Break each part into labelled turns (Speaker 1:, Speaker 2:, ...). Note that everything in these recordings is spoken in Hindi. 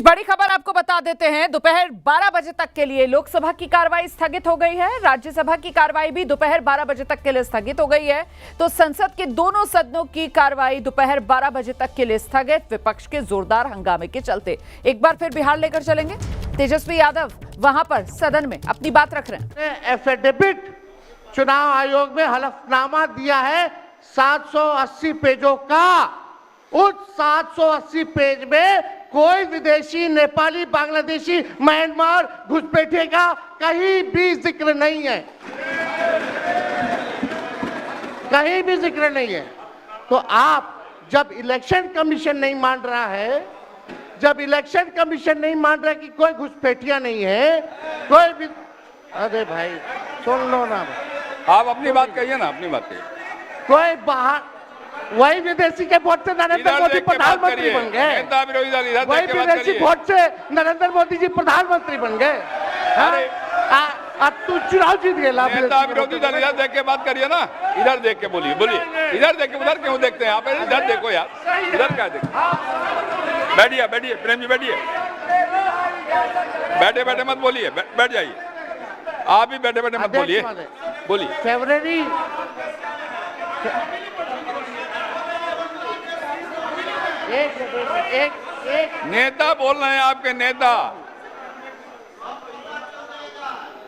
Speaker 1: बड़ी खबर आपको बता देते हैं। दोपहर 12 बजे तक के लिए लोकसभा की कार्रवाई स्थगित हो गई है। राज्यसभा की कार्रवाई भी दोपहर 12 बजे तक के लिए स्थगित हो गई है। तो संसद के दोनों सदनों की कार्रवाई दोपहर 12 बजे तक के लिए स्थगित, विपक्ष के जोरदार हंगामे के चलते। एक बार फिर बिहार लेकर चलेंगे। तेजस्वी यादव वहां पर सदन में अपनी बात रख रहे हैं।
Speaker 2: एफिडेविट चुनाव आयोग में हलफनामा दिया है 780 पेजों का। उस 780 पेज में कोई विदेशी, नेपाली, बांग्लादेशी, म्यांमार घुसपैठे का कहीं भी जिक्र नहीं है, कहीं भी जिक्र नहीं है। तो आप जब इलेक्शन कमीशन नहीं मान रहा है, जब इलेक्शन कमीशन नहीं मान रहा कि कोई घुसपैठिया नहीं है, कोई भी, अरे भाई सुन लो ना,
Speaker 3: आप अपनी बात कहिए ना, अपनी बात कहिए।
Speaker 2: कोई बाहर, वही विदेशी के वोट से नरेंद्र मोदी प्रधानमंत्री बन गए, वही विदेशी वोट से नरेंद्र मोदी जी प्रधानमंत्री बन गए। अरे तू चुनाव जीत गए।
Speaker 3: नेता विरोधी दल इधर देख के बात करिए ना, इधर देख के बोलिए, बोलिए इधर देख के। उधर क्यों देखते हैं आप? इधर देखो यार, इधर क्या देखो। बैठिए, बैठिए प्रेम जी, बैठिए। बैठे बैठे मत बोलिए, बैठ जाइए। आप भी बैठे बैठे मत बोलिए, बोलिए।
Speaker 2: फरवरी एक
Speaker 3: नेता बोल रहे हैं, आपके नेता।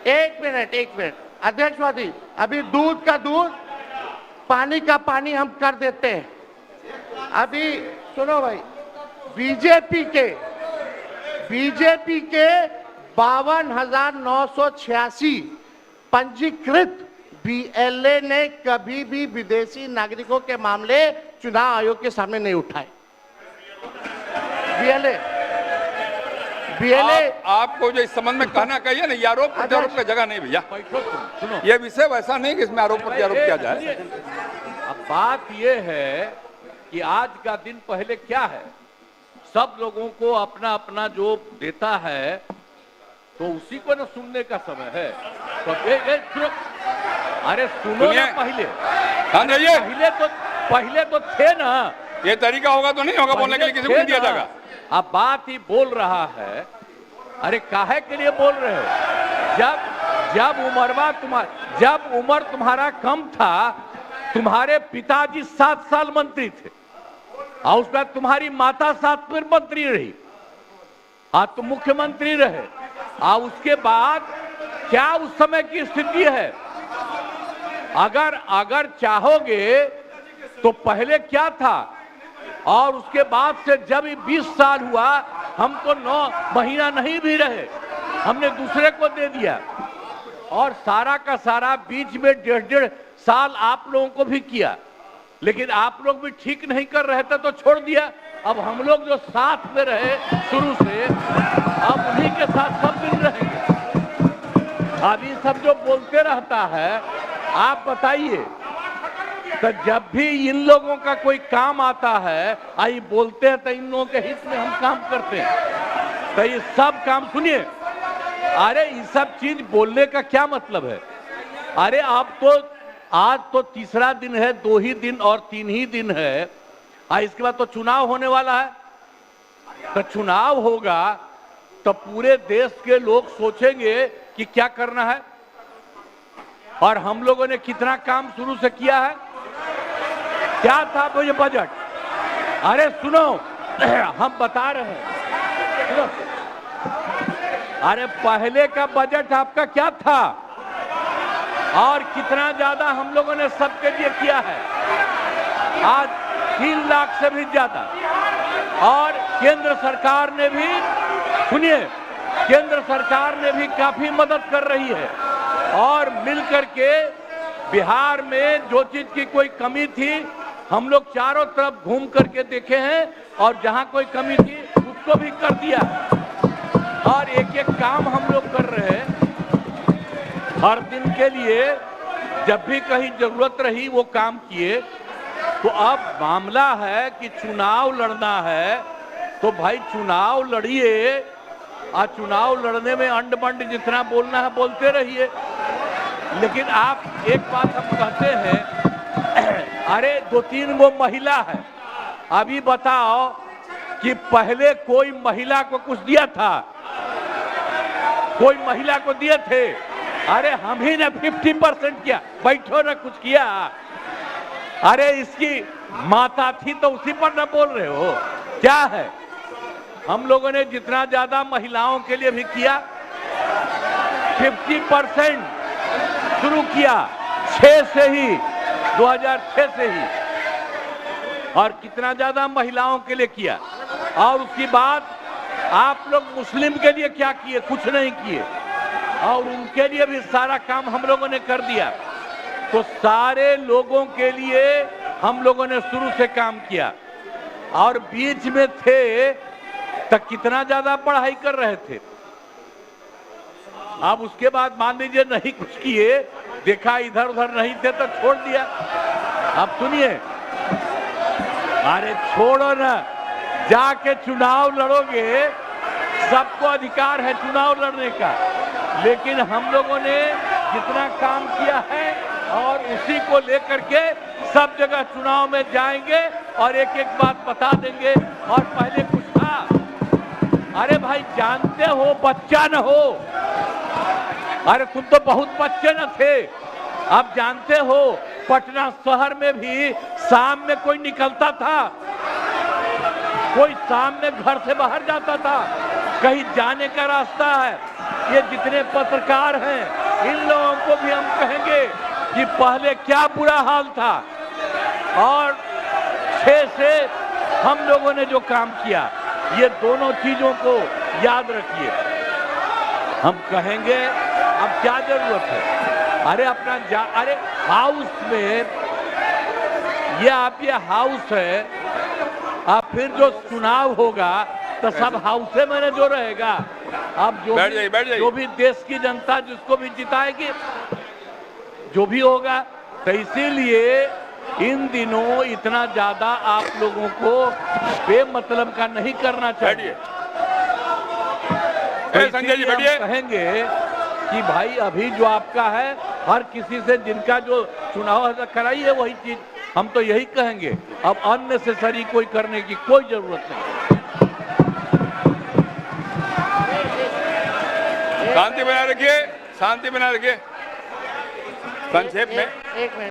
Speaker 2: एक मिनट अध्यक्षवादी, अभी दूध का दूध, पानी का पानी हम कर देते हैं। अभी सुनो भाई, बीजेपी के 52,986 पंजीकृत बीएलए ने कभी भी विदेशी नागरिकों के मामले चुनाव आयोग के सामने नहीं उठाए। बीएलए
Speaker 3: आपको जो इस संबंध में कहना कहिए ना, ये आरोप प्रत्यारोप का जगह नहीं भैया। ये विषय वैसा नहीं कि इसमें आरोप प्रत्यारोप किया जाए।
Speaker 4: अब बात ये है कि आज का दिन पहले क्या है, सब लोगों को अपना अपना जो देता है तो उसी को ना सुनने का समय है। तो अरे सुनो ना पहले।
Speaker 3: हाँ जाइए।
Speaker 4: पहले तो थे ना।
Speaker 3: ये तरीका होगा तो नहीं होगा बोलने के लिए, किसी को नहीं दिया जाएगा।
Speaker 4: अब बात ही बोल रहा है। अरे काहे के लिए बोल रहे हो? जब उम्र तुम्हारा कम था, तुम्हारे पिताजी 7 साल मंत्री थे और उसके बाद तुम्हारी माता 7 फिर मंत्री रही, आज तुम मुख्यमंत्री रहे। और उसके बाद क्या उस समय की स्थिति है? अगर चाहोगे तो पहले क्या था और उसके बाद से जब 20 साल हुआ, हम तो 9 महीना नहीं भी रहे, हमने दूसरे को दे दिया। और सारा का सारा बीच में 1.5 साल आप लोगों को भी किया, लेकिन आप लोग भी ठीक नहीं कर रहे थे तो छोड़ दिया। अब हम लोग जो साथ में रहे शुरू से, अब उन्हीं के साथ सब दिन रहेंगे। अब ये सब जो बोलते रहता है, आप बताइए, तो जब भी इन लोगों का कोई काम आता है, आई बोलते हैं तो इन लोगों के हित में हम काम करते हैं। तो ये सब काम सुनिए, अरे ये सब चीज बोलने का क्या मतलब है? अरे आप तो आज तो तीसरा दिन है, 2 ही दिन और 3 ही दिन है, इसके बाद तो चुनाव होने वाला है। तो चुनाव होगा तो पूरे देश के लोग सोचेंगे कि क्या करना है, और हम लोगों ने कितना काम शुरू से किया है। क्या था वो ये बजट? अरे सुनो, हम बता रहे हैं, सुनो। अरे पहले का बजट आपका क्या था और कितना ज्यादा हम लोगों ने सबके लिए किया है? आज 3 लाख से भी ज्यादा। और केंद्र सरकार ने भी, सुनिए, केंद्र सरकार ने भी काफी मदद कर रही है। और मिलकर के बिहार में जो चीज की कोई कमी थी, हम लोग चारों तरफ घूम करके देखे हैं, और जहां कोई कमी थी उसको भी कर दिया। और एक एक काम हम लोग कर रहे हैं हर दिन के लिए। जब भी कहीं जरूरत रही वो काम किए। तो अब मामला है कि चुनाव लड़ना है तो भाई चुनाव लड़िए, और चुनाव लड़ने में अंड बंड जितना बोलना है बोलते रहिए। लेकिन आप एक बात हम कहते हैं, अरे 2-3 वो महिला है, अभी बताओ कि पहले कोई महिला को कुछ दिया था, कोई महिला को दिए थे। अरे हम ही ने 50% किया, बैठो ना कुछ किया। अरे इसकी माता थी तो उसी पर ना बोल रहे हो, क्या है? हम लोगों ने जितना ज्यादा महिलाओं के लिए भी किया, 50% शुरू किया 6 से ही, 2006 से ही। और कितना ज्यादा महिलाओं के लिए किया। और उसके बाद आप लोग मुस्लिम के लिए क्या किए? कुछ नहीं किए। और उनके लिए भी सारा काम हम लोगों ने कर दिया। तो सारे लोगों के लिए हम लोगों ने शुरू से काम किया। और बीच में थे तो कितना ज्यादा पढ़ाई कर रहे थे। अब उसके बाद मान लीजिए नहीं कुछ किए, देखा इधर उधर नहीं थे तो छोड़ दिया। अब सुनिए, अरे छोड़ो ना, जाके चुनाव लड़ोगे, सबको अधिकार है चुनाव लड़ने का। लेकिन हम लोगों ने जितना काम किया है और उसी को लेकर के सब जगह चुनाव में जाएंगे और एक एक बात बता देंगे। और पहले कुछ था, अरे भाई जानते हो बच्चा न हो, अरे तुम तो बहुत बच्चे न थे। अब जानते हो पटना शहर में भी शाम में कोई निकलता था, कोई शाम में घर से बाहर जाता था, कहीं जाने का रास्ता है। ये जितने पत्रकार हैं इन लोगों को भी हम कहेंगे कि पहले क्या बुरा हाल था। और 6 से हम लोगों ने जो काम किया, ये दोनों चीजों को याद रखिए। हम कहेंगे अब क्या जरूरत है? अरे अपना अरे हाउस में ये हाउस है। अब फिर जो चुनाव होगा तो सब हाउसे में जो रहेगा। अब
Speaker 3: बैठ जाइए।
Speaker 4: जो भी देश की जनता जिसको भी जिताएगी, जो भी होगा। तो इसीलिए इन दिनों इतना ज्यादा आप लोगों को बेमतलब का नहीं करना चाहिए।
Speaker 3: संजय जी बैठिए।
Speaker 4: कहेंगे कि भाई अभी जो आपका है, हर किसी से जिनका जो चुनाव कराइए वही चीज। हम तो यही कहेंगे, अब अननेसेसरी कोई करने की कोई जरूरत नहीं।
Speaker 3: शांति बनाए रखिए, शांति बनाए रखिए। संक्षेप में
Speaker 1: एक मिनट।